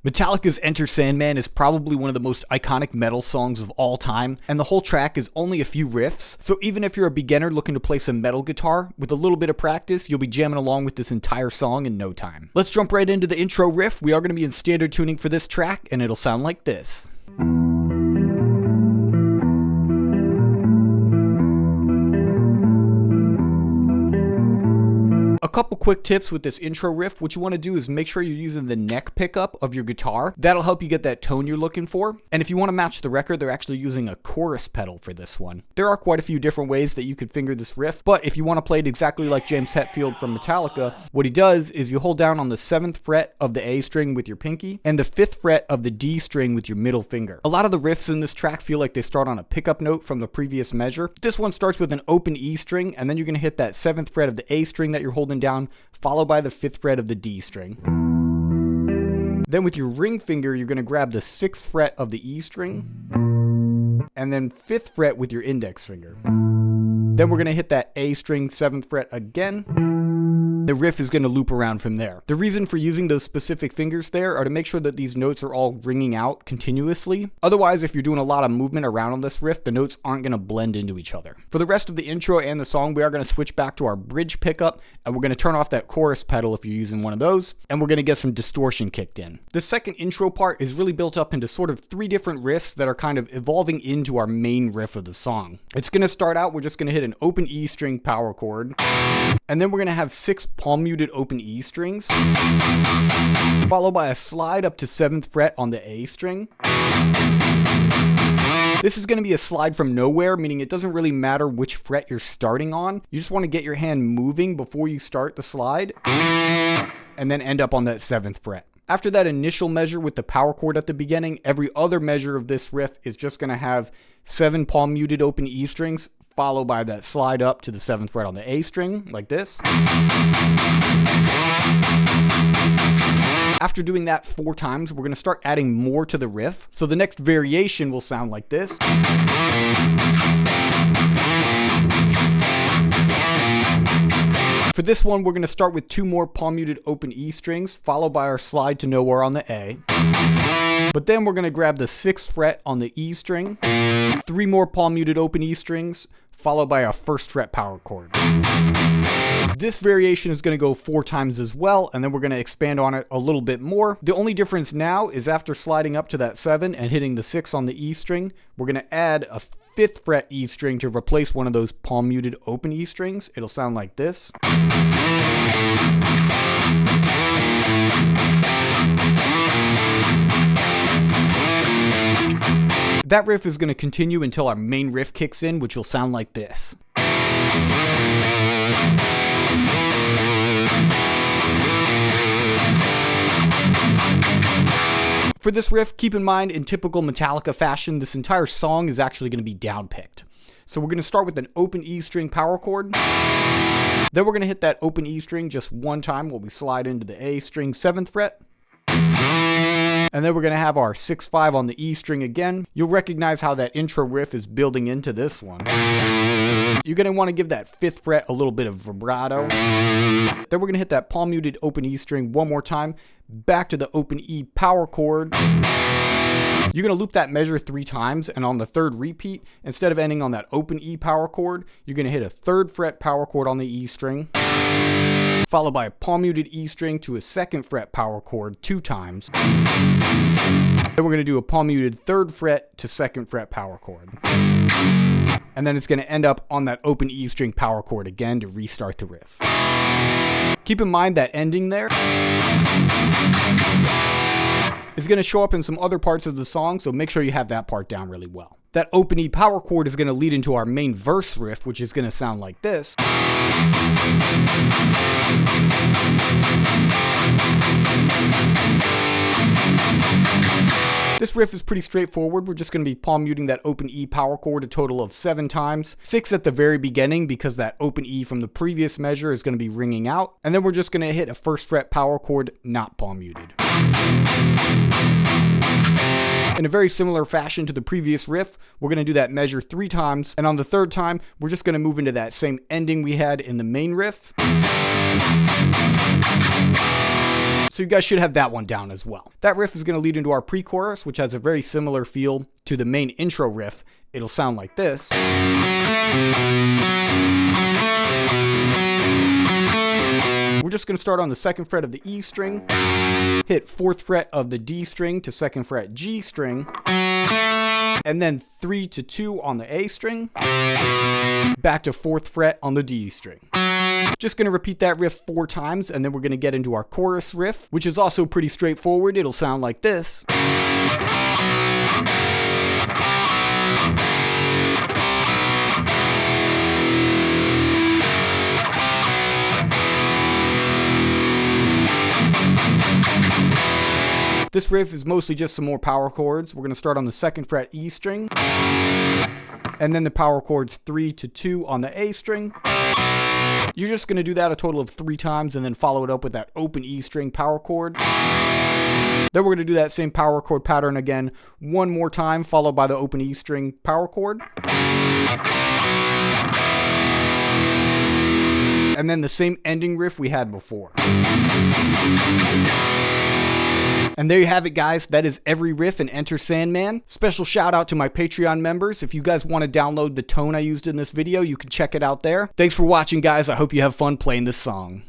Metallica's Enter Sandman is probably one of the most iconic metal songs of all time, and the whole track is only a few riffs, so even if you're a beginner looking to play some metal guitar, with a little bit of practice, you'll be jamming along with this entire song in no time. Let's jump right into the intro riff. We are going to be in standard tuning for this track, and it'll sound like this. A couple quick tips with this intro riff. What you want to do is make sure you're using the neck pickup of your guitar. That'll help you get that tone you're looking for. And if you want to match the record, they're actually using a chorus pedal for this one. There are quite a few different ways that you could finger this riff, but if you want to play it exactly like James Hetfield from Metallica, what he does is you hold down on the 7th fret of the A string with your pinky and the 5th fret of the D string with your middle finger. A lot of the riffs in this track feel like they start on a pickup note from the previous measure. This one starts with an open E string, and then you're going to hit that 7th fret of the A string that you're holding down, followed by the 5th fret of the D string. Then with your ring finger, you're going to grab the 6th fret of the E string, and then 5th fret with your index finger. Then we're going to hit that A string 7th fret again. The riff is going to loop around from there. The reason for using those specific fingers there are to make sure that these notes are all ringing out continuously. Otherwise, if you're doing a lot of movement around on this riff, the notes aren't going to blend into each other. For the rest of the intro and the song, we are going to switch back to our bridge pickup, and we're going to turn off that chorus pedal if you're using one of those, and we're going to get some distortion kicked in. The second intro part is really built up into sort of 3 different riffs that are kind of evolving into our main riff of the song. It's going to start out, we're just going to hit an open E string power chord, and then we're going to have 6 palm muted open E strings, followed by a slide up to 7th fret on the A string. This is going to be a slide from nowhere, meaning it doesn't really matter which fret you're starting on. You just want to get your hand moving before you start the slide, and then end up on that 7th fret. After that initial measure with the power chord at the beginning, every other measure of this riff is just going to have 7 palm muted open E strings, followed by that slide up to the 7th fret on the A string, like this. After doing that 4 times, we're going to start adding more to the riff. So the next variation will sound like this. For this one, we're going to start with 2 more palm muted open E strings, followed by our slide to nowhere on the A. But then we're going to grab the 6th fret on the E string, 3 more palm muted open E strings, followed by a 1st fret power chord. This variation is going to go 4 times as well, and then we're going to expand on it a little bit more. The only difference now is after sliding up to that 7 and hitting the 6 on the E string, we're going to add a 5th fret E string to replace one of those palm muted open E strings. It'll sound like this. That riff is going to continue until our main riff kicks in, which will sound like this. For this riff, keep in mind, in typical Metallica fashion, this entire song is actually going to be downpicked. So we're going to start with an open E string power chord. Then we're going to hit that open E string just 1 time while we slide into the A string 7th fret. And then we're going to have our 6-5 on the E string again. You'll recognize how that intro riff is building into this one. You're going to want to give that 5th fret a little bit of vibrato. Then we're going to hit that palm muted open E string 1 more time, back to the open E power chord. You're going to loop that measure 3 times, and on the 3rd repeat, instead of ending on that open E power chord, you're going to hit a 3rd fret power chord on the E string, followed by a palm muted E string to a 2nd fret power chord 2 times. Then we're going to do a palm muted 3rd fret to 2nd fret power chord. And then it's going to end up on that open E string power chord again to restart the riff. Keep in mind that ending there is going to show up in some other parts of the song, so make sure you have that part down really well. That open E power chord is going to lead into our main verse riff, which is going to sound like this. This riff is pretty straightforward. We're just going to be palm muting that open E power chord a total of 7 times. 6 at the very beginning because that open E from the previous measure is going to be ringing out. And then we're just going to hit a 1st fret power chord not palm muted. In a very similar fashion to the previous riff, we're going to do that measure 3 times, and on the 3rd time, we're just going to move into that same ending we had in the main riff. So you guys should have that one down as well. That riff is going to lead into our pre-chorus, which has a very similar feel to the main intro riff. It'll sound like this. We're just going to start on the 2nd fret of the E string, hit 4th fret of the D string to 2nd fret G string, and then 3 to 2 on the A string, back to 4th fret on the D string. Just going to repeat that riff 4 times, and then we're going to get into our chorus riff, which is also pretty straightforward. It'll sound like this. This riff is mostly just some more power chords. We're going to start on the 2nd fret E string, and then the power chords 3 to 2 on the A string. You're just going to do that a total of 3 times, and then follow it up with that open E string power chord. Then we're going to do that same power chord pattern again one more time, followed by the open E string power chord. And then the same ending riff we had before. And there you have it, guys. That is every riff in Enter Sandman. Special shout out to my Patreon members. If you guys want to download the tone I used in this video, you can check it out there. Thanks for watching, guys. I hope you have fun playing this song.